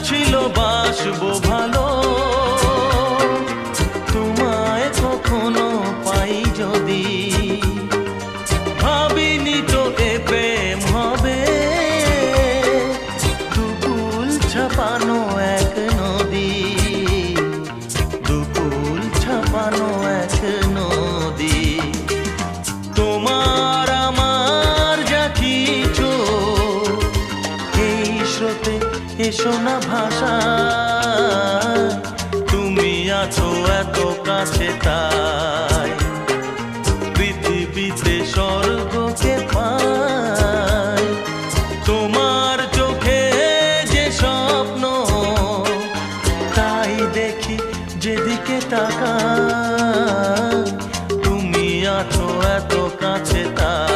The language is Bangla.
ছিল বাসবো ভালো, তোমায় কখনো পাই যদি। ভাবিনি তো এ প্রেম হবে, দুকুল ছাপানো এক নদী, দুকুল ছাপানো এক নদী। তোমার আমার যা কিছু এই স্রোতে এসো না ভাষা, তুমি আছো এত কাছে তাই পৃথিবীতে স্বর্গকে পাই। তোমার চোখে যে স্বপ্ন তাই দেখি যেদিকে তাকাই, তুমি আছো এত কাছে তাই।